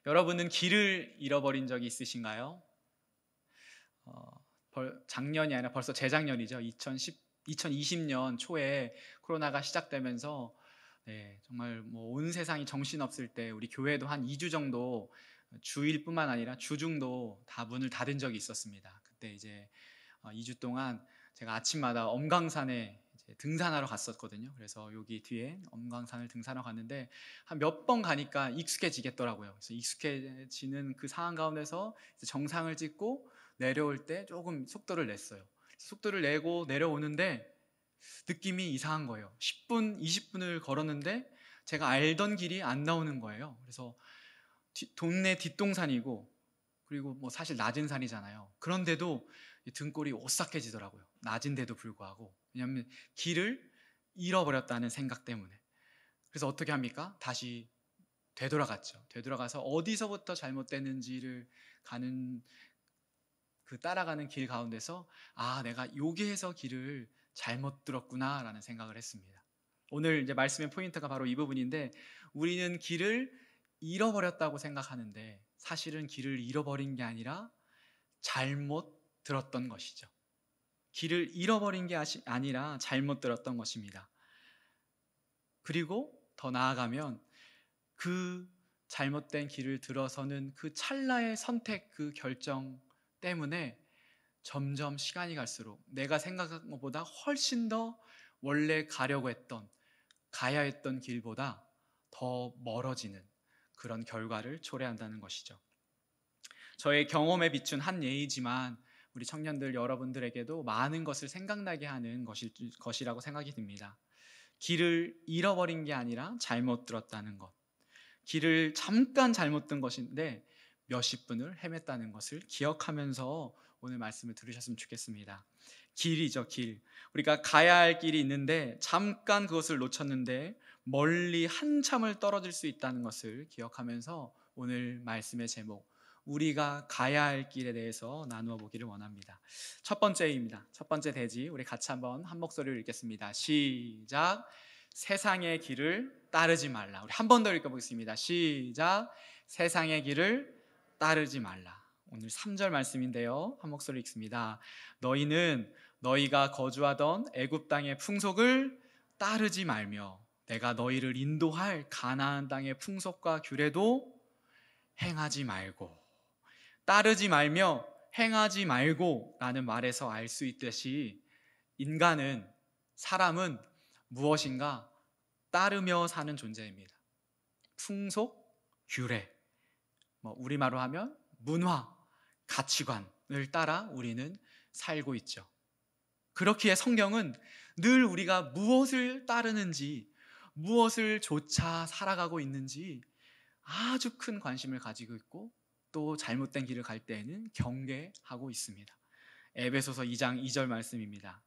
여러분은 길을 잃어버린 적이 있으신가요? 작년이 아니라 벌써 재작년이죠. 2020년 초에 코로나가 시작되면서 정말 온 세상이 정신없을 때 우리 교회도 한 2주 정도 주일뿐만 아니라 주중도 다 문을 닫은 적이 있었습니다. 그때 이제 2주 동안 제가 아침마다 엄강산에 등산하러 갔었거든요. 그래서 여기 뒤에 엄강산을 등산하러 갔는데 한 몇 번 가니까 익숙해지겠더라고요. 그래서 익숙해지는 그 상황 가운데서 정상을 찍고 내려올 때 조금 속도를 냈어요. 속도를 내고 내려오는데 느낌이 이상한 거예요. 10분, 20분을 걸었는데 제가 알던 길이 안 나오는 거예요. 그래서 동네 뒷동산이고 그리고 사실 낮은 산이잖아요. 그런데도 등골이 오싹해지더라고요. 낮은데도 불구하고. 왜냐하면 길을 잃어버렸다는 생각 때문에. 그래서 어떻게 합니까? 다시 되돌아갔죠. 되돌아가서 어디서부터 잘못됐는지를 따라가는 길 가운데서 내가 여기에서 길을 잘못 들었구나 라는 생각을 했습니다. 오늘 이제 말씀의 포인트가 바로 이 부분인데, 우리는 길을 잃어버렸다고 생각하는데 사실은 길을 잃어버린 게 아니라 잘못 들었던 것이죠. 길을 잃어버린 게 아니라 잘못 들었던 것입니다. 그리고 더 나아가면 그 잘못된 길을 들어서는 그 찰나의 선택, 그 결정 때문에 점점 시간이 갈수록 내가 생각한 것보다 훨씬 더 원래 가야 했던 길보다 더 멀어지는 그런 결과를 초래한다는 것이죠. 저의 경험에 비춘 한 예이지만 우리 청년들 여러분들에게도 많은 것을 생각나게 하는 것이라고 생각이 듭니다. 길을 잃어버린 게 아니라 잘못 들었다는 것, 길을 잠깐 잘못 든 것인데 몇십 분을 헤맸다는 것을 기억하면서 오늘 말씀을 들으셨으면 좋겠습니다. 길이죠, 길. 우리가 가야 할 길이 있는데 잠깐 그것을 놓쳤는데 멀리 한참을 떨어질 수 있다는 것을 기억하면서 오늘 말씀의 제목, 우리가 가야 할 길에 대해서 나누어 보기를 원합니다. 첫 번째입니다. 첫 번째 대지, 우리 같이 한번 한 목소리로 읽겠습니다. 시작. 세상의 길을 따르지 말라. 우리 한 번 더 읽어보겠습니다. 시작. 세상의 길을 따르지 말라. 오늘 3절 말씀인데요, 한 목소리 읽습니다. 너희는 너희가 거주하던 애굽 땅의 풍속을 따르지 말며 내가 너희를 인도할 가나안 땅의 풍속과 규례도 행하지 말고. 따르지 말며 행하지 말고 라는 말에서 알 수 있듯이 사람은 무엇인가 따르며 사는 존재입니다. 풍속, 규례, 우리말로 하면 문화, 가치관을 따라 우리는 살고 있죠. 그렇기에 성경은 늘 우리가 무엇을 따르는지, 무엇을 좇아 살아가고 있는지 아주 큰 관심을 가지고 있고 또 잘못된 길을 갈 때에는 경계하고 있습니다. 에베소서 2장 2절 말씀입니다.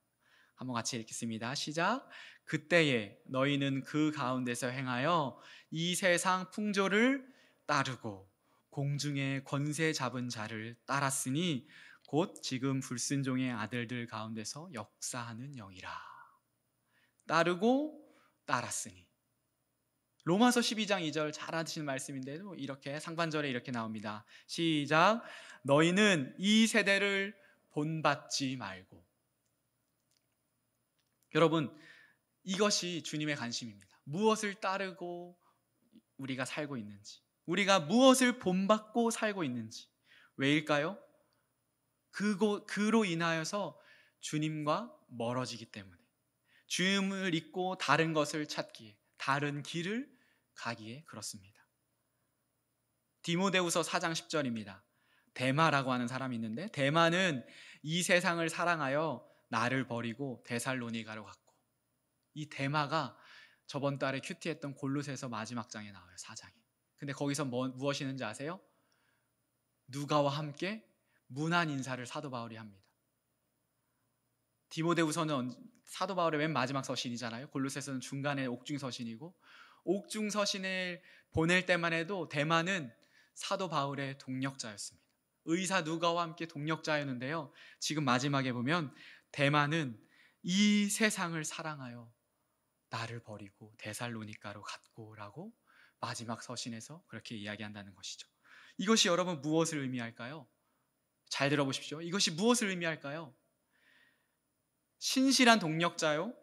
한번 같이 읽겠습니다. 시작. 그때에 너희는 그 가운데서 행하여 이 세상 풍조를 따르고 공중의 권세 잡은 자를 따랐으니 곧 지금 불순종의 아들들 가운데서 역사하는 영이라. 따르고 따랐으니. 로마서 12장 2절 잘 아시는 말씀인데도 이렇게 상반절에 이렇게 나옵니다. 시작. 너희는 이 세대를 본받지 말고. 여러분, 이것이 주님의 관심입니다. 무엇을 따르고 우리가 살고 있는지, 우리가 무엇을 본받고 살고 있는지. 왜일까요? 그로 인하여서 주님과 멀어지기 때문에, 주님을 잊고 다른 것을 찾기에, 다른 길을 가기에 그렇습니다. 디모데후서 4장 10절입니다. 데마라고 하는 사람이 있는데, 데마는 이 세상을 사랑하여 나를 버리고 데살로니가로 갔고, 이 데마가 저번 달에 큐티했던 골로새서 마지막 장에 나와요. 4장에. 근데 거기서 무엇이 있는지 아세요? 누가와 함께 문안 인사를 사도 바울이 합니다. 디모데후서는 사도 바울의 맨 마지막 서신이잖아요. 골로새서는 중간에 옥중 서신이고, 옥중 서신을 보낼 때만 해도 데마는 사도 바울의 동력자였습니다. 의사 누가와 함께 동력자였는데요, 지금 마지막에 보면 데마는 이 세상을 사랑하여 나를 버리고 데살로니가로 갔고 라고 마지막 서신에서 그렇게 이야기한다는 것이죠. 이것이 여러분 무엇을 의미할까요? 잘 들어보십시오. 이것이 무엇을 의미할까요? 신실한 동력자요,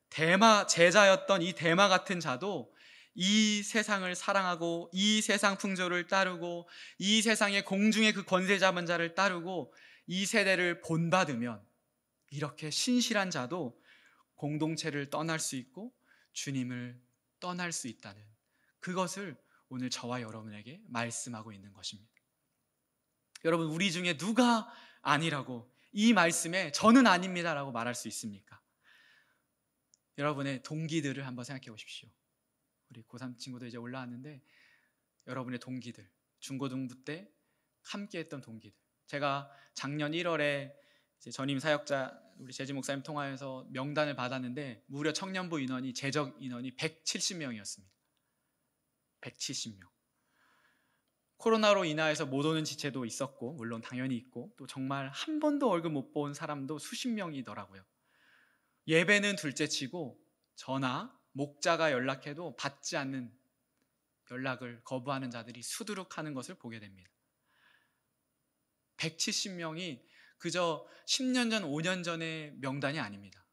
대마 제자였던 이 대마 같은 자도 이 세상을 사랑하고 이 세상 풍조를 따르고 이 세상의 공중의 그 권세 잡은 자를 따르고 이 세대를 본받으면 이렇게 신실한 자도 공동체를 떠날 수 있고 주님을 떠날 수 있다는 그것을 오늘 저와 여러분에게 말씀하고 있는 것입니다. 여러분, 우리 중에 누가 아니라고 이 말씀에 저는 아닙니다라고 말할 수 있습니까? 여러분의 동기들을 한번 생각해 보십시오. 우리 고3 친구들 이제 올라왔는데 여러분의 동기들, 중고등부 때 함께 했던 동기들, 제가 작년 1월에 이제 전임 사역자 우리 재지 목사님 통하여서 명단을 받았는데 무려 청년부 인원이 재적 인원이 170명이었습니다. 170명. 코로나로 인하여서 못 오는 지체도 있었고 물론 당연히 있고 또 정말 한 번도 월급 못 본 사람도 수십 명이더라고요. 예배는 둘째치고 전화, 목자가 연락해도 받지 않는 연락을 거부하는 자들이 수두룩하는 것을 보게 됩니다. 170명이 그저 10년 전, 5년 전의 명단이 아닙니다.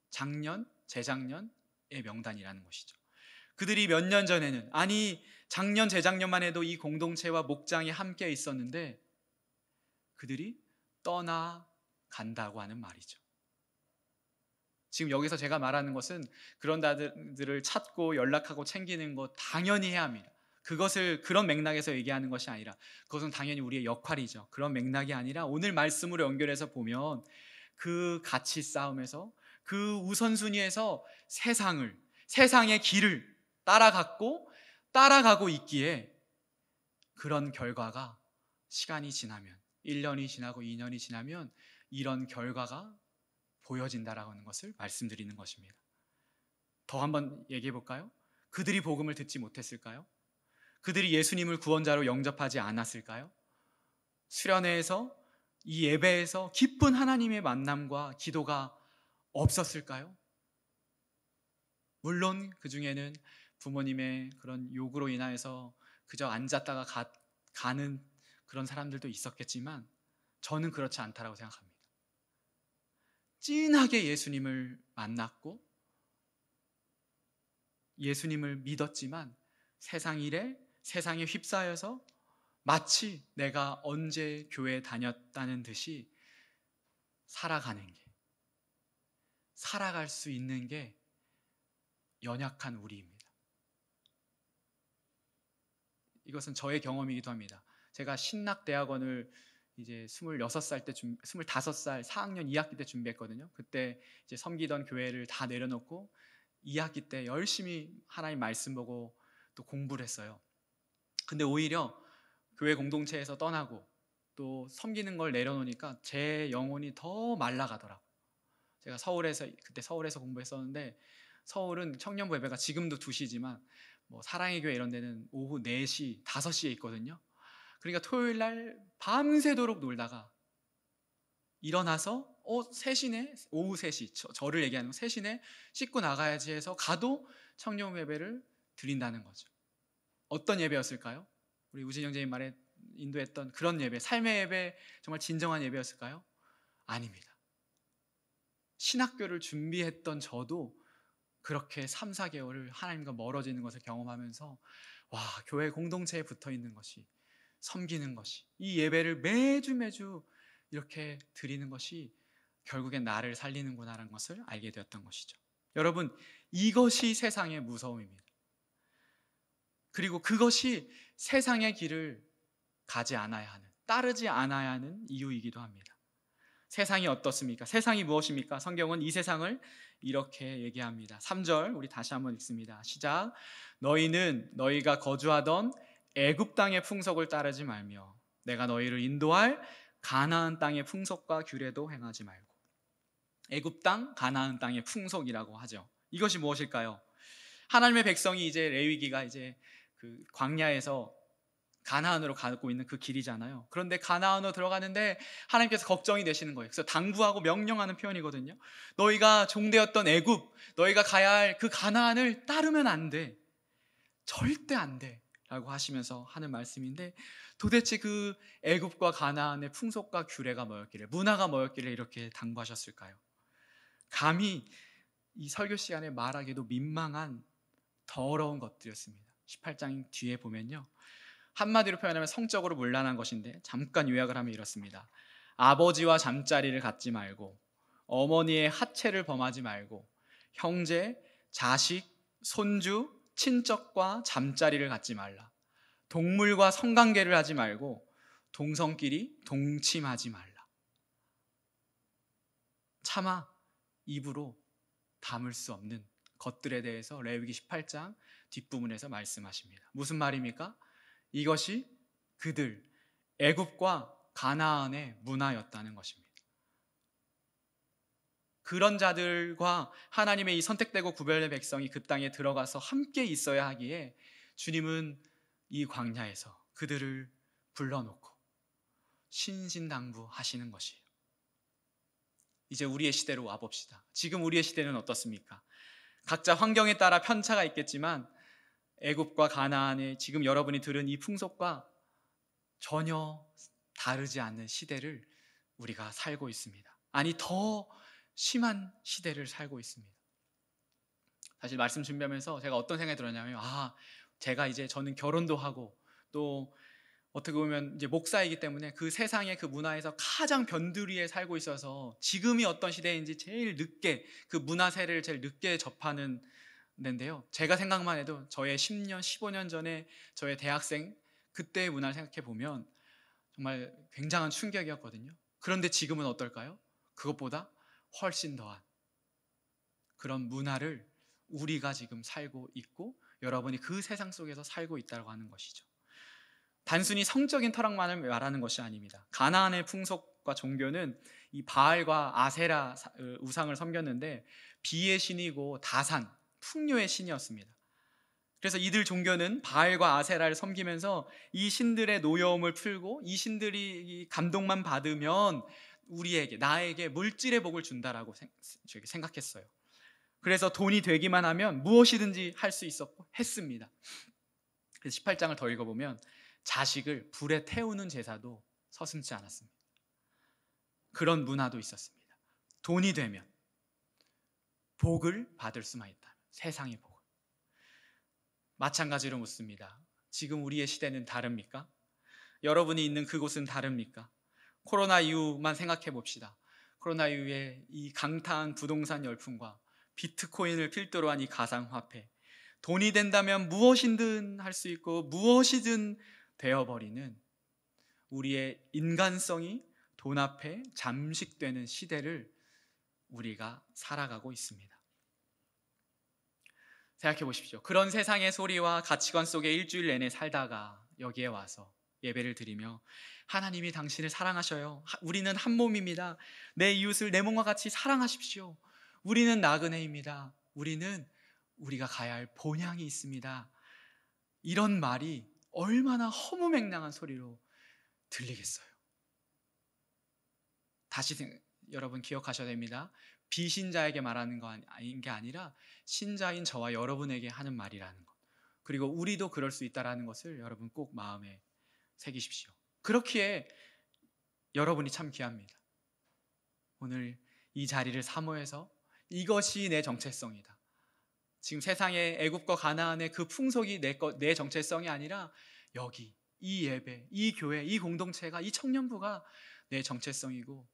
작년, 재작년의 명단이라는 것이죠. 그들이 몇 년 전에는, 아니 작년, 재작년만 해도 이 공동체와 목장이 함께 있었는데 그들이 떠나간다고 하는 말이죠. 지금 여기서 제가 말하는 것은 그런 자들을 찾고 연락하고 챙기는 것 당연히 해야 합니다. 그것을 그런 맥락에서 얘기하는 것이 아니라 그것은 당연히 우리의 역할이죠. 그런 맥락이 아니라 오늘 말씀으로 연결해서 보면 그 가치 싸움에서 그 우선순위에서 세상의 길을 따라가고 있기에 그런 결과가 시간이 지나면 1년이 지나고 2년이 지나면 이런 결과가 보여진다라는 것을 말씀드리는 것입니다. 더 한번 얘기해 볼까요? 그들이 복음을 듣지 못했을까요? 그들이 예수님을 구원자로 영접하지 않았을까요? 수련회에서 이 예배에서 깊은 하나님의 만남과 기도가 없었을까요? 물론 그 중에는 부모님의 그런 요구로 인하여서 그저 앉았다가 가는 그런 사람들도 있었겠지만 저는 그렇지 않다라고 생각합니다. 찐하게 예수님을 만났고 예수님을 믿었지만 세상 일에 세상에 휩싸여서 마치 내가 언제 교회 다녔다는 듯이 살아갈 수 있는 게 연약한 우리입니다. 이것은 저의 경험이기도 합니다. 제가 신학대학원을 이제 25살 때 25살 4학년 2학기 때 준비했거든요. 그때 이제 섬기던 교회를 다 내려놓고 2학기 때 열심히 하나님 말씀 보고 또 공부를 했어요. 근데 오히려 교회 공동체에서 떠나고 또 섬기는 걸 내려놓으니까 제 영혼이 더 말라가더라고요. 제가 그때 서울에서 공부했었는데 서울은 청년부 예배가 지금도 2시지만 뭐 사랑의 교회 이런 데는 오후 4시, 5시에 있거든요. 그러니까 토요일 날 밤새도록 놀다가 일어나서 3시네? 오후 3시, 저를 얘기하는 거 3시네? 씻고 나가야지 해서 가도 청년 예배를 드린다는 거죠. 어떤 예배였을까요? 우리 우진 형제님 말에 인도했던 그런 예배, 삶의 예배, 정말 진정한 예배였을까요? 아닙니다. 신학교를 준비했던 저도 그렇게 3, 4개월을 하나님과 멀어지는 것을 경험하면서 와, 교회 공동체에 붙어있는 것이, 섬기는 것이, 이 예배를 매주 이렇게 드리는 것이 결국엔 나를 살리는구나라는 것을 알게 되었던 것이죠. 여러분, 이것이 세상의 무서움입니다. 그리고 그것이 세상의 길을 따르지 않아야 하는 이유이기도 합니다. 세상이 어떻습니까? 세상이 무엇입니까? 성경은 이 세상을 이렇게 얘기합니다. 3절 우리 다시 한번 읽습니다. 시작. 너희는 너희가 거주하던 애굽 땅의 풍속을 따르지 말며 내가 너희를 인도할 가나안 땅의 풍속과 규례도 행하지 말고. 애굽 땅, 가나안 땅의 풍속이라고 하죠. 이것이 무엇일까요? 하나님의 백성이 이제 레위기가 이제 그 광야에서 가나안으로 가고 있는 그 길이잖아요. 그런데 가나안으로 들어가는데 하나님께서 걱정이 되시는 거예요. 그래서 당부하고 명령하는 표현이거든요. 너희가 종되었던 애굽, 너희가 가야 할 그 가나안을 따르면 안 돼. 절대 안 돼. 라고 하시면서 하는 말씀인데, 도대체 그 애굽과 가나안의 풍속과 규례가 뭐였기를, 문화가 뭐였기를 이렇게 당부하셨을까요? 감히 이 설교 시간에 말하기도 민망한 더러운 것들이었습니다. 18장 뒤에 보면요, 한마디로 표현하면 성적으로 문란한 것인데, 잠깐 요약을 하면 이렇습니다. 아버지와 잠자리를 갖지 말고, 어머니의 하체를 범하지 말고, 형제, 자식, 손주, 친척과 잠자리를 갖지 말라. 동물과 성관계를 하지 말고 동성끼리 동침하지 말라. 차마 입으로 담을 수 없는 것들에 대해서 레위기 18장 뒷부분에서 말씀하십니다. 무슨 말입니까? 이것이 그들 애굽과 가나안의 문화였다는 것입니다. 그런 자들과 하나님의 이 선택되고 구별된 백성이 그 땅에 들어가서 함께 있어야 하기에 주님은 이 광야에서 그들을 불러놓고 신신당부하시는 것이에요. 이제 우리의 시대로 와봅시다. 지금 우리의 시대는 어떻습니까? 각자 환경에 따라 편차가 있겠지만 애굽과 가나안의 지금 여러분이 들은 이 풍속과 전혀 다르지 않는 시대를 우리가 살고 있습니다. 아니, 더 심한 시대를 살고 있습니다. 사실 말씀 준비하면서 제가 어떤 생각이 들었냐면, 저는 결혼도 하고 또 어떻게 보면 이제 목사이기 때문에 그 세상의 그 문화에서 가장 변두리에 살고 있어서 지금이 어떤 시대인지 제일 늦게, 그 문화세를 제일 늦게 접하는 데인데요, 제가 생각만 해도 저의 10년, 15년 전에 저의 대학생 그때의 문화를 생각해 보면 정말 굉장한 충격이었거든요. 그런데 지금은 어떨까요? 그것보다 훨씬 더한 그런 문화를 우리가 지금 살고 있고, 여러분이 그 세상 속에서 살고 있다고 하는 것이죠. 단순히 성적인 철학만을 말하는 것이 아닙니다. 가나안의 풍속과 종교는 이 바알과 아세라 우상을 섬겼는데 비의 신이고 다산, 풍요의 신이었습니다. 그래서 이들 종교는 바알과 아세라를 섬기면서 이 신들의 노여움을 풀고 이 신들이 감동만 받으면 나에게 물질의 복을 준다라고 생각했어요. 그래서 돈이 되기만 하면 무엇이든지 할 수 있었고 했습니다. 그래서 18장을 더 읽어보면 자식을 불에 태우는 제사도 서슴지 않았습니다. 그런 문화도 있었습니다. 돈이 되면 복을 받을 수만 있다. 세상의 복을. 마찬가지로 묻습니다. 지금 우리의 시대는 다릅니까? 여러분이 있는 그곳은 다릅니까? 코로나 이후만 생각해 봅시다. 코로나 이후에 이 강타한 부동산 열풍과 비트코인을 필두로 한 이 가상화폐, 돈이 된다면 무엇이든 할 수 있고 무엇이든 되어버리는 우리의 인간성이 돈 앞에 잠식되는 시대를 우리가 살아가고 있습니다. 생각해 보십시오. 그런 세상의 소리와 가치관 속에 일주일 내내 살다가 여기에 와서 예배를 드리며 하나님이 당신을 사랑하셔요. 우리는 한 몸입니다. 내 이웃을 내 몸과 같이 사랑하십시오. 우리는 나그네입니다. 우리가 가야 할 본향이 있습니다. 이런 말이 얼마나 허무맹랑한 소리로 들리겠어요. 다시 여러분 기억하셔야 됩니다. 비신자에게 말하는 게 아니라 신자인 저와 여러분에게 하는 말이라는 것, 그리고 우리도 그럴 수 있다는 것을 여러분 꼭 마음에 새기십시오. 그렇기에 여러분이 참 귀합니다. 오늘 이 자리를 사모해서 이것이 내 정체성이다. 지금 세상의 애굽과 가나안의 그 풍속이 내 정체성이 아니라 여기 이 예배, 이 교회, 이 공동체가, 이 청년부가 내 정체성이고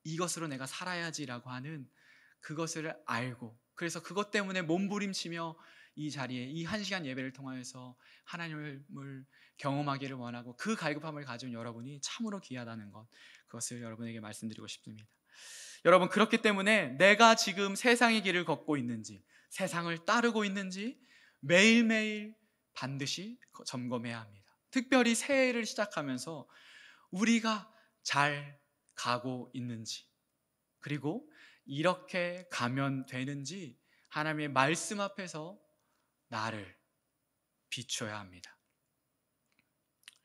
이것으로 내가 살아야지라고 하는 그것을 알고, 그래서 그것 때문에 몸부림치며 이 자리에 이 1시간 예배를 통하여서 하나님을 경험하기를 원하고 그 갈급함을 가진 여러분이 참으로 귀하다는 것, 그것을 여러분에게 말씀드리고 싶습니다. 여러분, 그렇기 때문에 내가 지금 세상의 길을 걷고 있는지, 세상을 따르고 있는지 매일매일 반드시 점검해야 합니다. 특별히 새해를 시작하면서 우리가 잘 가고 있는지, 그리고 이렇게 가면 되는지 하나님의 말씀 앞에서 나를 비춰야 합니다.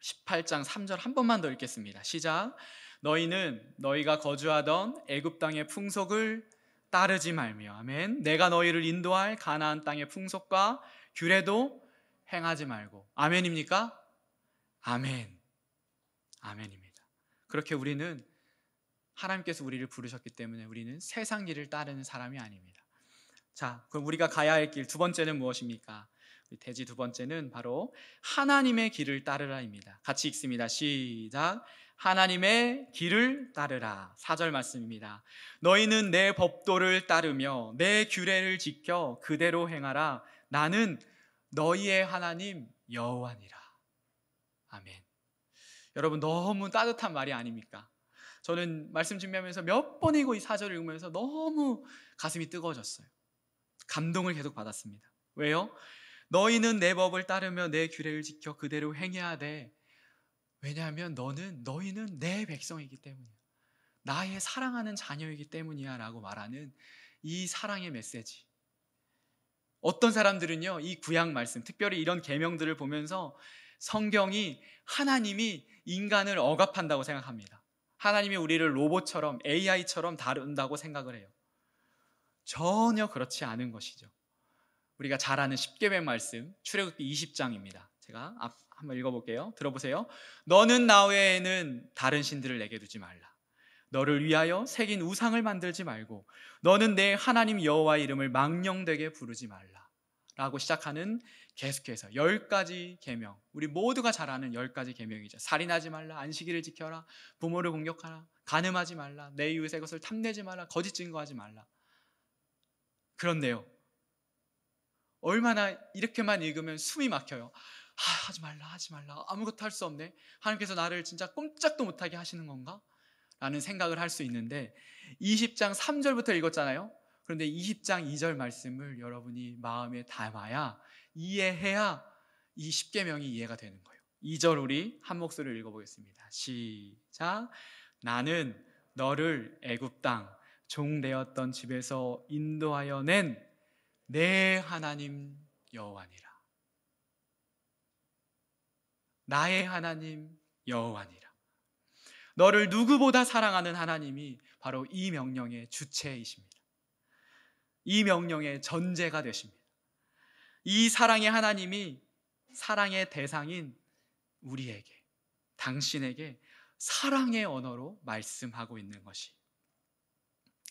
18장 3절 한 번만 더 읽겠습니다. 시작. 너희는 너희가 거주하던 애굽 땅의 풍속을 따르지 말며, 아멘, 내가 너희를 인도할 가나안 땅의 풍속과 규례도 행하지 말고. 아멘입니까? 아멘. 아멘입니다. 그렇게 우리는 하나님께서 우리를 부르셨기 때문에 우리는 세상 길을 따르는 사람이 아닙니다. 자, 그럼 우리가 가야 할 길 두 번째는 무엇입니까? 대지 두 번째는 바로 하나님의 길을 따르라입니다. 같이 읽습니다. 시작. 하나님의 길을 따르라. 4절 말씀입니다. 너희는 내 법도를 따르며 내 규례를 지켜 그대로 행하라. 나는 너희의 하나님 여호와니라. 아멘. 여러분, 너무 따뜻한 말이 아닙니까? 저는 말씀 준비하면서 몇 번이고 이 4절을 읽으면서 너무 가슴이 뜨거워졌어요. 감동을 계속 받았습니다. 왜요? 너희는 내 법을 따르며 내 규례를 지켜 그대로 행해야 돼. 왜냐하면 너희는 내 백성이기 때문이야. 나의 사랑하는 자녀이기 때문이야 라고 말하는 이 사랑의 메시지. 어떤 사람들은요, 이 구약 말씀, 특별히 이런 계명들을 보면서 성경이 하나님이 인간을 억압한다고 생각합니다. 하나님이 우리를 로봇처럼 AI처럼 다룬다고 생각을 해요. 전혀 그렇지 않은 것이죠. 우리가 잘 아는 십계명 말씀, 출애굽기 20장입니다. 제가 한번 읽어볼게요. 들어보세요. 너는 나 외에는 다른 신들을 내게 두지 말라. 너를 위하여 새긴 우상을 만들지 말고 너는 내 하나님 여호와의 이름을 망령되게 부르지 말라 라고 시작하는 계속해서 10가지 계명, 우리 모두가 잘 아는 10가지 계명이죠. 살인하지 말라, 안식일을 지켜라, 부모를 공격하라, 간음하지 말라, 내 이웃의 것을 탐내지 말라, 거짓 증거하지 말라. 그런데요, 얼마나 이렇게만 읽으면 숨이 막혀요. 하지 말라, 아무것도 할 수 없네. 하나님께서 나를 진짜 꼼짝도 못하게 하시는 건가? 라는 생각을 할 수 있는데 20장 3절부터 읽었잖아요. 그런데 20장 2절 말씀을 여러분이 마음에 담아야, 이해해야 이 십계명이 이해가 되는 거예요. 2절 우리 한 목소리를 읽어보겠습니다. 시작. 나는 너를 애굽 땅 종되었던 집에서 인도하여 낸 내 하나님 여호와니라. 나의 하나님 여호와니라. 너를 누구보다 사랑하는 하나님이 바로 이 명령의 주체이십니다. 이 명령의 전제가 되십니다. 이 사랑의 하나님이 사랑의 대상인 우리에게, 당신에게 사랑의 언어로 말씀하고 있는 것이,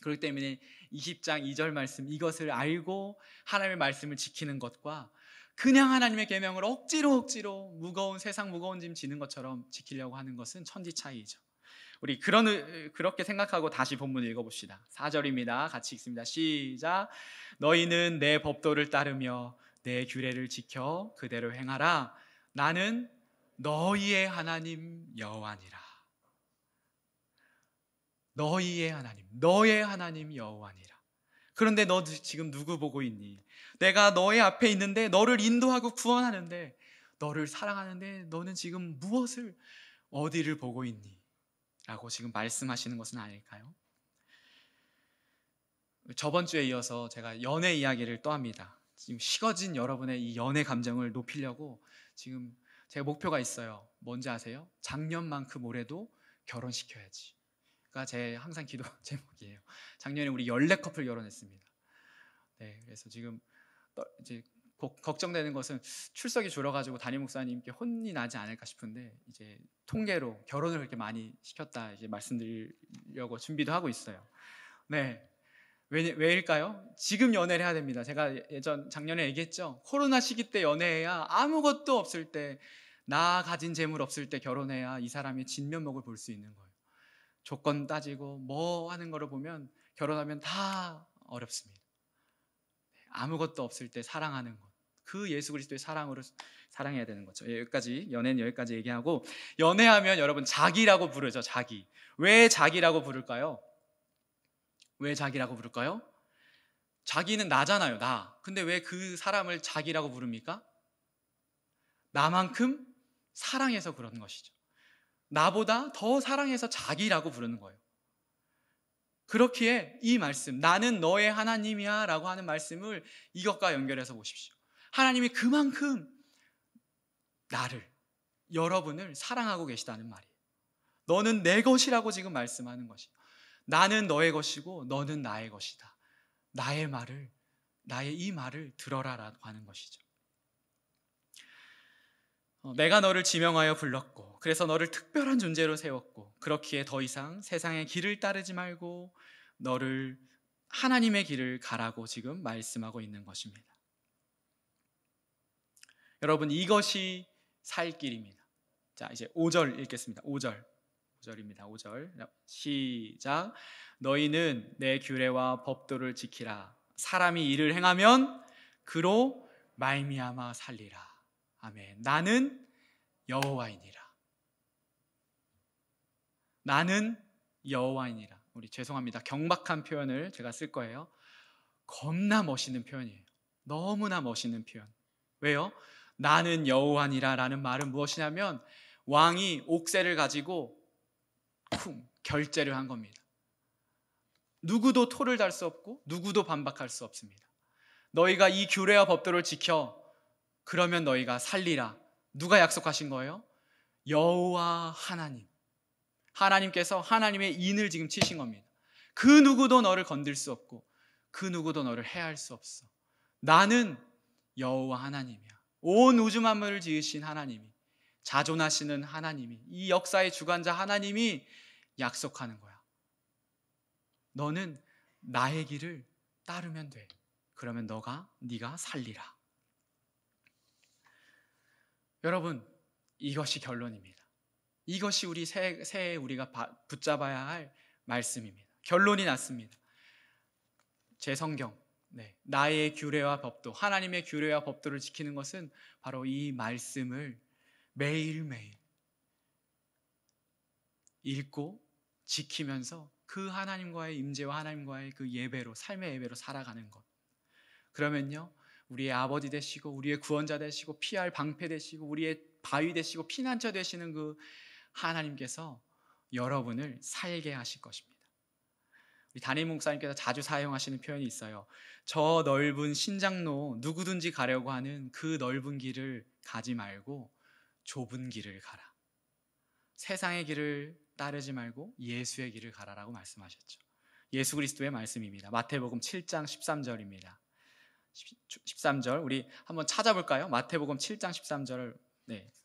그렇기 때문에 20장 2절 말씀, 이것을 알고 하나님의 말씀을 지키는 것과 그냥 하나님의 계명을 억지로 무거운 세상 무거운 짐 지는 것처럼 지키려고 하는 것은 천지 차이죠. 우리 그렇게 생각하고 다시 본문을 읽어봅시다. 4절입니다. 같이 읽습니다. 시작. 너희는 내 법도를 따르며 내 규례를 지켜 그대로 행하라. 나는 너희의 하나님 여호와니라. 너희의 하나님, 너의 하나님 여호와니라. 그런데 너 지금 누구 보고 있니? 내가 너의 앞에 있는데, 너를 인도하고 구원하는데, 너를 사랑하는데 너는 지금 어디를 보고 있니? 라고 지금 말씀하시는 것은 아닐까요? 저번 주에 이어서 제가 연애 이야기를 또 합니다. 지금 식어진 여러분의 이 연애 감정을 높이려고 지금 제 목표가 있어요. 뭔지 아세요? 작년만큼 올해도 결혼시켜야지. 가 제 항상 기도 제목이에요. 작년에 우리 14커플 결혼했습니다. 네, 그래서 지금 이제 걱정되는 것은 출석이 줄어가지고 담임 목사님께 혼이 나지 않을까 싶은데, 이제 통계로 결혼을 그렇게 많이 시켰다 이제 말씀드리려고 준비도 하고 있어요. 네, 왜일까요? 지금 연애를 해야 됩니다. 제가 작년에 얘기했죠. 코로나 시기 때 연애해야, 아무것도 없을 때, 나 가진 재물 없을 때 결혼해야 이 사람의 진면목을 볼 수 있는 거예요. 조건 따지고 뭐 하는 거를 보면 결혼하면 다 어렵습니다. 아무것도 없을 때 사랑하는 것, 그 예수 그리스도의 사랑으로 사랑해야 되는 거죠. 연애는 여기까지 얘기하고, 연애하면 여러분 자기라고 부르죠. 자기. 왜 자기라고 부를까요? 왜 자기라고 부를까요? 자기는 나잖아요, 나. 근데 왜 그 사람을 자기라고 부릅니까? 나만큼 사랑해서 그런 것이죠. 나보다 더 사랑해서 자기라고 부르는 거예요. 그렇기에 이 말씀, 나는 너의 하나님이야 라고 하는 말씀을 이것과 연결해서 보십시오. 하나님이 그만큼 여러분을 사랑하고 계시다는 말이에요. 너는 내 것이라고 지금 말씀하는 것이에요. 나는 너의 것이고 너는 나의 것이다. 나의 이 말을 들어라 라고 하는 것이죠. 내가 너를 지명하여 불렀고 그래서 너를 특별한 존재로 세웠고 그렇기에 더 이상 세상의 길을 따르지 말고 너를 하나님의 길을 가라고 지금 말씀하고 있는 것입니다. 여러분, 이것이 살 길입니다. 자, 이제 5절 읽겠습니다. 5절입니다. 5절 시작. 너희는 내 규례와 법도를 지키라. 사람이 이를 행하면 그로 말미암아 살리라. 아멘. 나는 여호와이니라. 나는 여호와이니라. 우리 죄송합니다. 경박한 표현을 제가 쓸 거예요. 겁나 멋있는 표현이에요. 너무나 멋있는 표현. 왜요? 나는 여호와니라 라는 말은 무엇이냐면 왕이 옥새를 가지고 결제를 한 겁니다. 누구도 토를 달 수 없고 누구도 반박할 수 없습니다. 너희가 이 규례와 법도를 지켜 그러면 너희가 살리라. 누가 약속하신 거예요? 여호와 하나님. 하나님께서 하나님의 인을 지금 치신 겁니다. 그 누구도 너를 건들 수 없고 그 누구도 너를 해할 수 없어. 나는 여호와 하나님이야. 온 우주 만물을 지으신 하나님이, 자존하시는 하나님이, 이 역사의 주관자 하나님이 약속하는 거야. 너는 나의 길을 따르면 돼. 그러면 네가 살리라. 여러분, 이것이 결론입니다. 이것이 우리 새해 우리가 붙잡아야 할 말씀입니다. 결론이 났습니다. 제 성경, 나의 규례와 법도, 하나님의 규례와 법도를 지키는 것은 바로 이 말씀을 매일매일 읽고 지키면서 그 하나님과의 임재와 하나님과의 그 예배로, 삶의 예배로 살아가는 것. 그러면요, 우리의 아버지 되시고 우리의 구원자 되시고 피할 방패 되시고 우리의 바위 되시고 피난처 되시는 그 하나님께서 여러분을 살게 하실 것입니다. 우리 담임 목사님께서 자주 사용하시는 표현이 있어요. 저 넓은 신장로, 누구든지 가려고 하는 그 넓은 길을 가지 말고 좁은 길을 가라. 세상의 길을 따르지 말고 예수의 길을 가라라고 말씀하셨죠. 예수 그리스도의 말씀입니다. 마태복음 7장 13절입니다. 13절 우리 한번 찾아볼까요? 마태복음 7장 13절을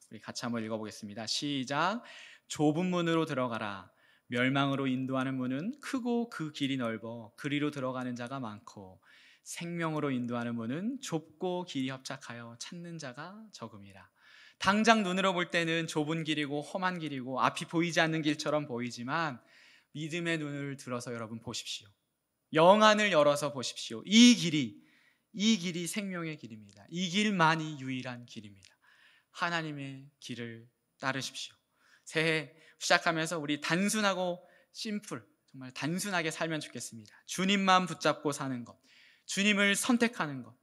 우리 같이 한번 읽어보겠습니다. 시작. 좁은 문으로 들어가라. 멸망으로 인도하는 문은 크고 그 길이 넓어 그리로 들어가는 자가 많고 생명으로 인도하는 문은 좁고 길이 협착하여 찾는 자가 적음이라. 당장 눈으로 볼 때는 좁은 길이고 험한 길이고 앞이 보이지 않는 길처럼 보이지만 믿음의 눈을 들어서 여러분 보십시오. 영안을 열어서 보십시오. 이 길이 생명의 길입니다. 이 길만이 유일한 길입니다. 하나님의 길을 따르십시오. 새해 시작하면서 우리 단순하고 심플, 정말 단순하게 살면 좋겠습니다. 주님만 붙잡고 사는 것, 주님을 선택하는 것.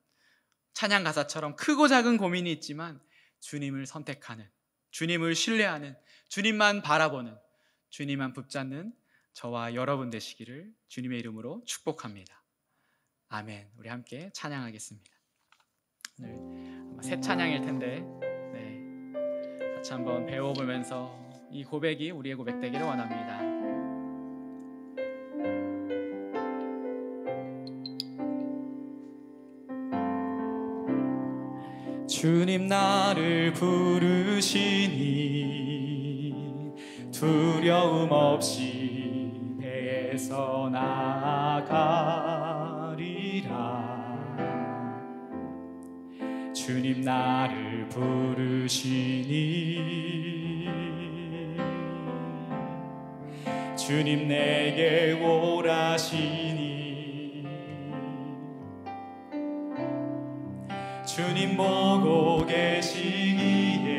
찬양 가사처럼 크고 작은 고민이 있지만 주님을 선택하는, 주님을 신뢰하는, 주님만 바라보는, 주님만 붙잡는 저와 여러분 되시기를 주님의 이름으로 축복합니다. 아멘. 우리 함께 찬양하겠습니다. 오늘 아마 새 찬양일 텐데 같이 한번 배워보면서 이 고백이 우리의 고백 되기를 원합니다. 주님 나를 부르시니 두려움 없이 배에서 나아가리라. 주님 나를 부르시니 주님 내게 오라시니 주님 보고 계시기에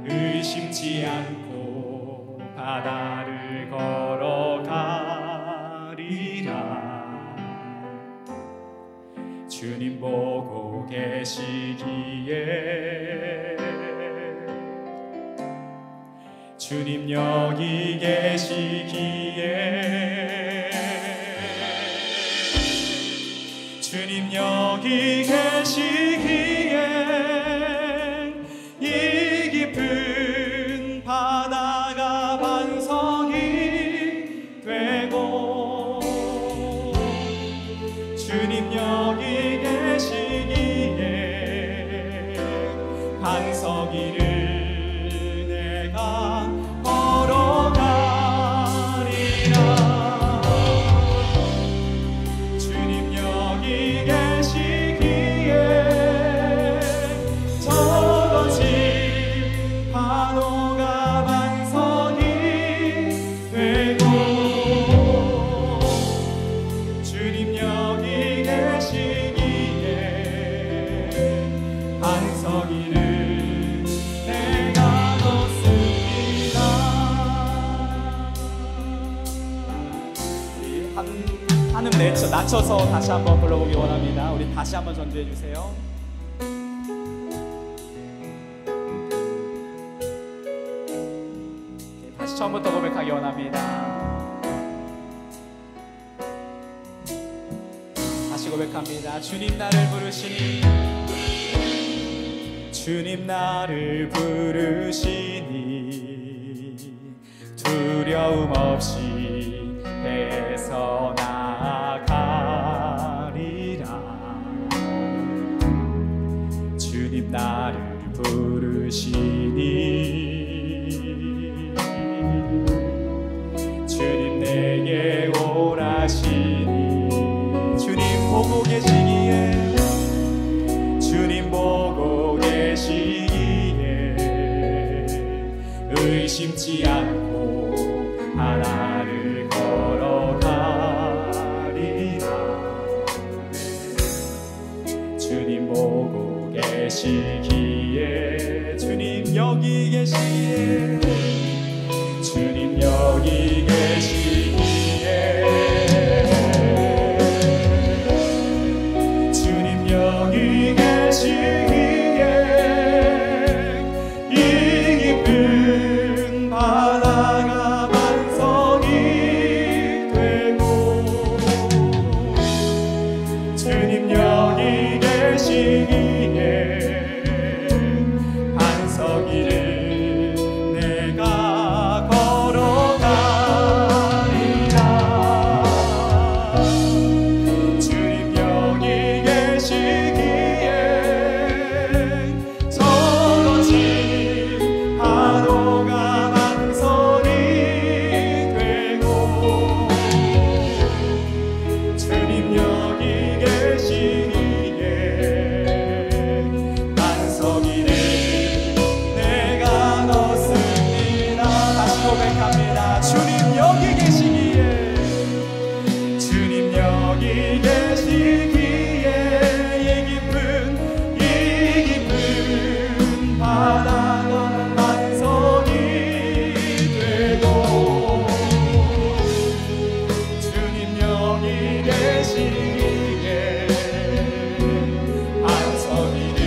의심치 않고 바다를 걸어가리라. 주님 보고 계시기에 주님 여기 계시기에 주님 여기 계시기에 이 깊은 바다가 반석이 되고 주님 여기 계시기에 반석이를 내가 걸어가리라. 주님 여기 계시기에 적어진 파도가 반석이 되고, 주님 여기 계시기에 반석이를 내가 걷습니다. 우리 한음 낮춰서 다시 한번 불러보기 원합니다. 우리 다시 한번 전주해 주세요. 다시 처음부터 고백하기 원합니다. 다시 고백합니다. 주님 나를 부르시니, 주님 나를 부르시니 두려움 없이 해서 나아가리라. 주님 나를 부르시니 주님 내게 오라시니, 주님 보고 계시기에, 주님 보고 계시기에 의심치 않고 하나를 걸어가리라. 주님 보고 계시기에, 주님 여기 계시기에, 주님 여기 계시기에, 주님 여기 계시기에 이 깊은 바다가 반석이 되고, 주님 여기 계시기에 반석이를 내가 걸어가리라. 주님 여기 계시기에 적어진 파도가 반석이 되고, 주님 여기 계시기에 반석이를 내가 걷습니다. 다시 고백합니다. 주님 여기 계시기에, 주님 여기 계시기에 이 깊은 바다가 반석이 되고, 주님 여기 계시기에 반석이를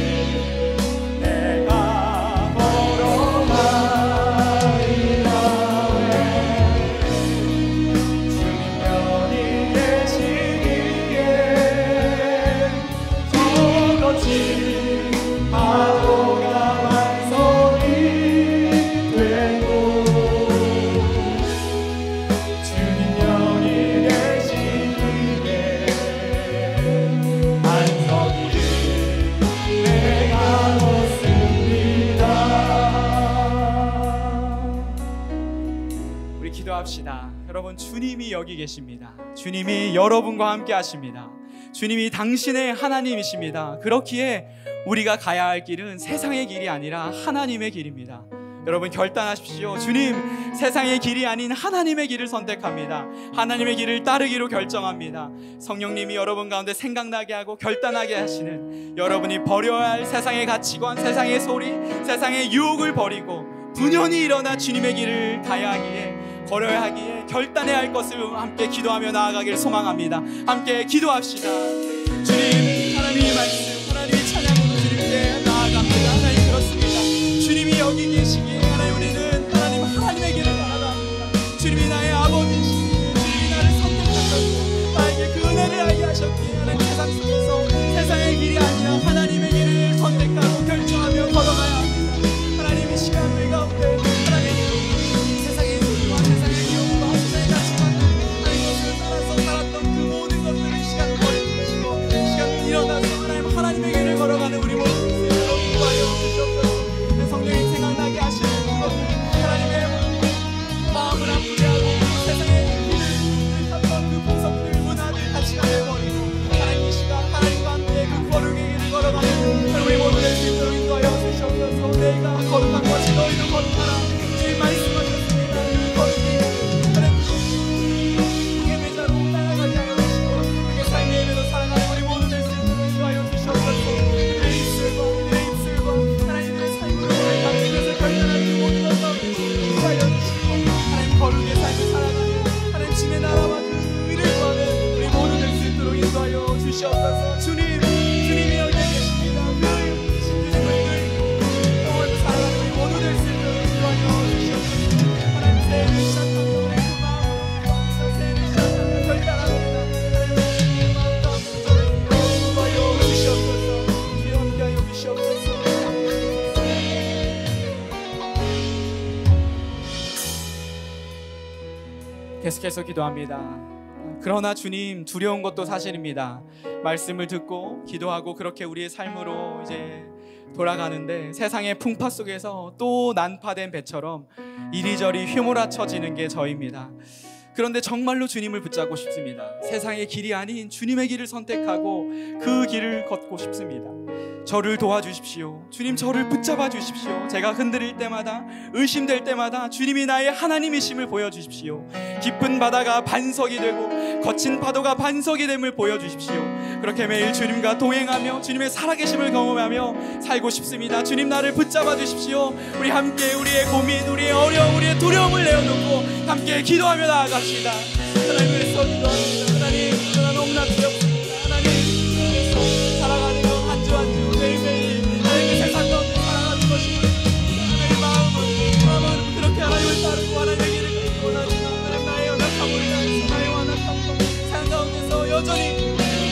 내가 걸어가리라. 주님 여기 계시기에 적어진 파도가 반석이 되고, 주님 여기 계시기에 반석이를 내가 걷습니다. 우리 기도합시다. 여러분, 주님이 여기 계십니다. 주님이 여러분과 함께 하십니다. 주님이 당신의 하나님이십니다. 그렇기에 우리가 가야 할 길은 세상의 길이 아니라 하나님의 길입니다. 여러분 결단하십시오. 주님, 세상의 길이 아닌 하나님의 길을 선택합니다. 하나님의 길을 따르기로 결정합니다. 성령님이 여러분 가운데 생각나게 하고 결단하게 하시는, 여러분이 버려야 할 세상의 가치관, 세상의 소리, 세상의 유혹을 버리고 분연히 일어나 주님의 길을 가야 하기에, 걸어야 하기에 결단해야 할 것을 함께 기도하며 나아가길 소망합니다. 함께 기도합시다. 주님, 하나님의 말씀, 하나님의 찬양으로 주님께 나아갑니다. 하나님, 그렇습니다. 주님이 여기 계시기에 하나님, 우리는 하나님의 길을 나아갑니다. 주님이 나의 아버지시기에, 주님이 나를 선택하셨고 나에게 그 은혜를 알게 하셨기에, 하나님 세상 속에서 세상의 길이 아니라 하나님의 길을 선택하고 결정하며 걸어가야 합니다. 하나님, 이 시간 우리 가운데 하나님 세상의 소리와 세상의 유혹과 세상의 가치관, 하나님 것을 따라서 살았던 그 모든 것들을 시간 버리시고, 시간 일어나서 하나님 계속해서 기도합니다. 그러나 주님, 두려운 것도 사실입니다. 말씀을 듣고 기도하고 그렇게 우리의 삶으로 이제 돌아가는데 세상의 풍파 속에서 또 난파된 배처럼 이리저리 휘몰아쳐지는 게 저입니다. 그런데 정말로 주님을 붙잡고 싶습니다. 세상의 길이 아닌 주님의 길을 선택하고 그 길을 걷고 싶습니다. 저를 도와주십시오. 주님, 저를 붙잡아 주십시오. 제가 흔들릴 때마다, 의심될 때마다 주님이 나의 하나님이심을 보여주십시오. 깊은 바다가 반석이 되고 거친 파도가 반석이 됨을 보여주십시오. 그렇게 매일 주님과 동행하며 주님의 살아계심을 경험하며 살고 싶습니다. 주님, 나를 붙잡아 주십시오. 우리 함께 우리의 고민, 우리의 어려움, 우리의 두려움을 내어놓고 함께 기도하며 나아갑시다. 하나님, 그래서 기도합니다. 하나님, 그러나 너무나 두렵습니다. 하나님, 살아가는 것 한 주 한 주 매일매일 하나님의 세상 가운데 살아가는 것이 하나님의 마음은 그렇게 하나님을 따르고 하나님의 길을 걷기 원하지만 하나님, 나의 연약함을 위하여서 나의 완악함과 세상 가운데서 여전히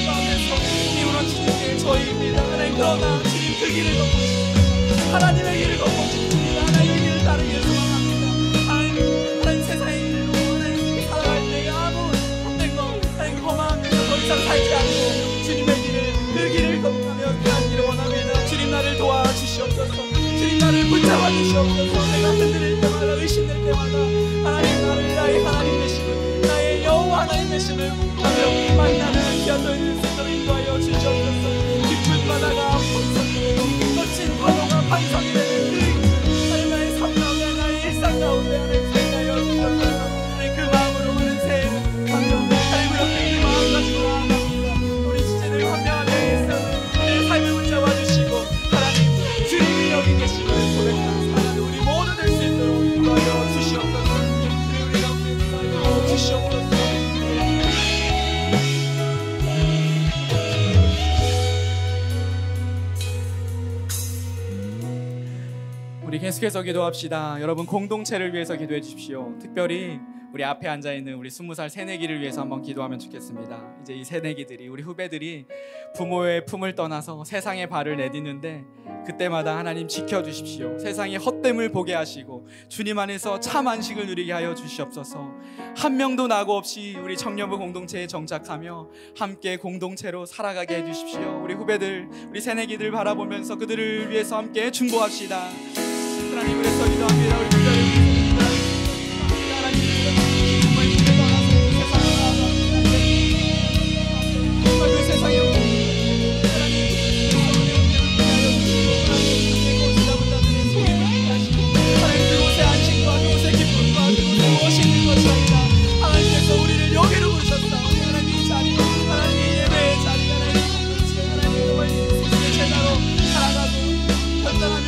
마음에서 기울어지는 게 저희입니다. 하나님, 그러나 주님 그 길을 걷고 싶습니다. 하나님의 길을 걷고 싶습니다. 하나님의 길을 따르기 위해서 원합니다. 하나님 세상의 길로 하나님 살아갈 때 아무 헛된 것, 하나님 허망한 데서 더 이상 살지 않고 주님의 길을, 그 길을 걷고 가기를 원합니다. 주님, 나를 도와주시옵소서. 주님, 나를 붙잡아 주시옵소서. 내가 흔들릴 때마다, 의심될 때마다 하나님, 나를 나의 하나님 되심을, 나의 여호와 하나님 되심을 하며 만나는 귀한 너희를 스스로 인도하여 주시옵소서. 깊은 바다가 반석되고 거친 파도가 반석이 되는 그 하나님, 나의 삶 가운데, 나의 일상 가운데 하나님 생각하여 주시옵소서. 하나님, 그 마음으로 오는 새해를 하며 하나님, 그렇게 그 마음 가지고 나아갑니다. 우리 지체들 환명하며 내 삶을 붙잡아 주시고 하나님, 주님이 여기 계심을 고백하는 사람 우리 모두 될 수 있도록 인도하여 주시옵소서. 우리 가운데 인도하여 주시옵소서. 우리 계속해서 기도합시다. 여러분, 공동체를 위해서 기도해 주십시오. 특별히 우리 앞에 앉아있는 우리 20살 새내기를 위해서 한번 기도하면 좋겠습니다. 이제 이 새내기들이, 우리 후배들이 부모의 품을 떠나서 세상에 발을 내딛는데 그때마다 하나님 지켜주십시오. 세상의 헛됨을 보게 하시고 주님 안에서 참 안식을 누리게 하여 주시옵소서. 한 명도 낙오 없이 우리 청년부 공동체에 정착하며 함께 공동체로 살아가게 해주십시오. 우리 후배들, 우리 새내기들 바라보면서 그들을 위해서 함께 중보합시다. 하나님, 그래서 기도합니다. 우리 부자를 위해서 하나님, 정말 무대 떠나서 세상을 나아갑니다. 정말 그 세상에 하나님, 잡은 자들의 소리를 듣게 하시고 하나님, 그곳의 안식과 그곳의 기쁨과 그곳에 무엇이 있는 것이 아니라 하나님께서 우리를 여기로 부르셨다. 하나님, 이 자리, 하나님 예배의 자리, 하나님 공동체, 하나님 정말 예수의 제자로 살아가고 결단하며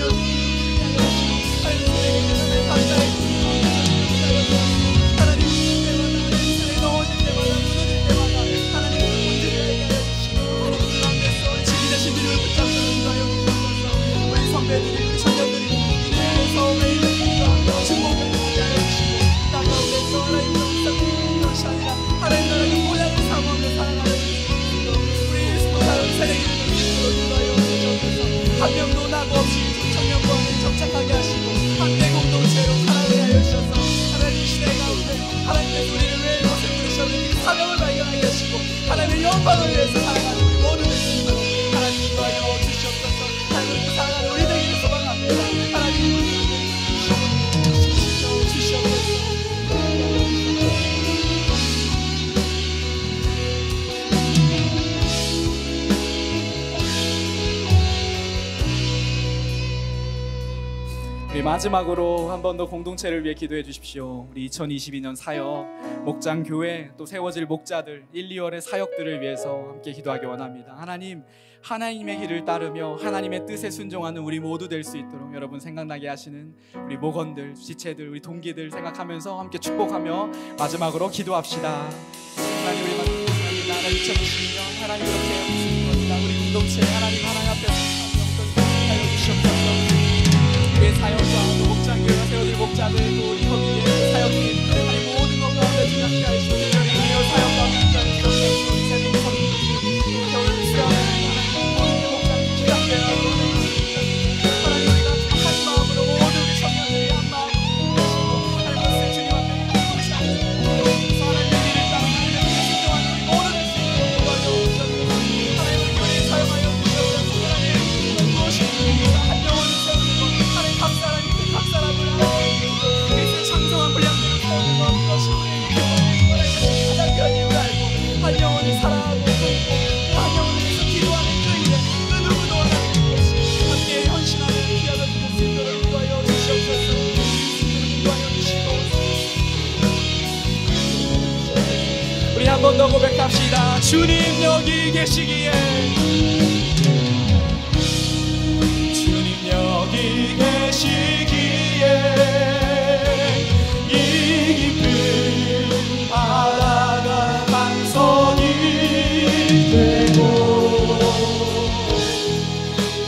한 명도 낙오 없이 청년부에 정착하게 하시고 함께 공동체로 살아가게 하여 주셔서 하나님, 시대 가운데 하나님께서 우리를 왜 이곳에 부르셨는지 사명을 발견하게 하시고 하나님의 영광을 위해서 살아가는 우리 모두 될 수 있도록 하나님 인도하여 주시옵소서. 하나님, 살아가는 우리 되기를 소망합니다. 하나님, 주시옵소서. 우리 마지막으로 한 번 더 공동체를 위해 기도해 주십시오. 우리 2022년 사역, 목장 교회, 또 세워질 목자들 1, 2월의 사역들을 위해서 함께 기도하기 원합니다. 하나님, 하나님의 길을 따르며 하나님의 뜻에 순종하는 우리 모두 될 수 있도록 여러분 생각나게 하시는 우리 목원들, 지체들, 우리 동기들 생각하면서 함께 축복하며 마지막으로 기도합시다. 하나님, 우리 감사합니다. 하나님, 2022년 하나님 그렇게 해주시는 겁니다. 우리 공동체 하나님 앞에서 하여 주시옵소서. 우리의 사역과 또 목장교회가 세워질 목자들, 또 우리 거기에 사역이 하나님 모든 것 가운데 주님께 하시고 우리의 사역과 목장을 기억하시고 우리 새내기 성도들이 겨울 수양하는 하나님 목장 기간대와 하나님, 우리가 한 마음으로 모든 우리 청년들이 한 마음으로 하나님 주님 앞에 주님 여기 계시기에, 주님 여기 계시기에 이 깊은 바다가 반석이 되고,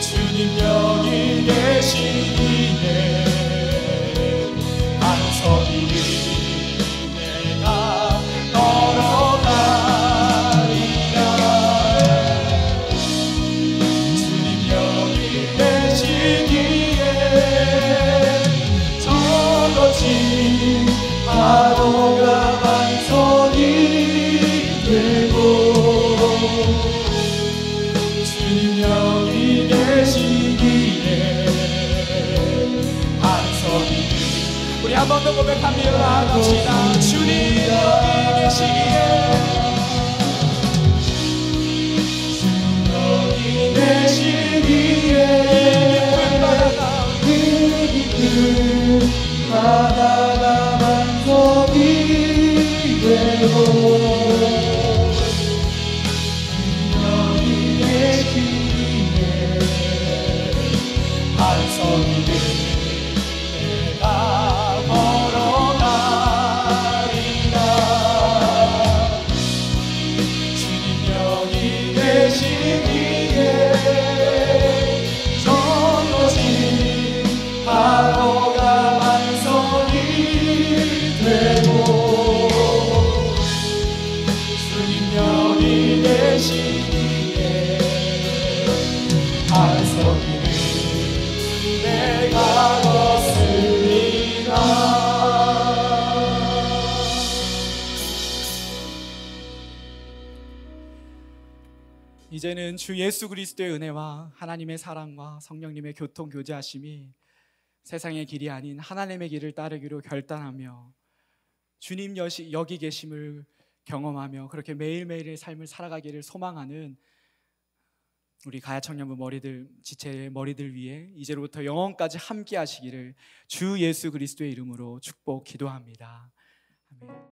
주님 여기 계시기에 반석이 내가 걸어가리라. 주님 여기 계시기에 저거진 파도가 반석이 되고, 주님 여기 계시기에 반석이. 우리 한 번 더 고백합니다. 갑시다. 주님 여기 계시기에, 주님 여기 계시기에 이 깊은 바다가 반석이 되고, 여기 계시기에 반석이 내가 걸어가리라. 주님 여기 계시기에 저거진 파도가 반석이 되고, 주님 여기 계시기에 반석이 내가 걷습니다. 이제는 주 예수 그리스도의 은혜와 하나님의 사랑과 성령님의 교통 교제하심이 세상의 길이 아닌 하나님의 길을 따르기로 결단하며 주님 여기 계심을 경험하며 그렇게 매일매일의 삶을 살아가기를 소망하는 우리 가야 청년부 머리들, 지체의 머리들 위해 이제로부터 영원까지 함께 하시기를 주 예수 그리스도의 이름으로 축복 기도합니다. 아멘.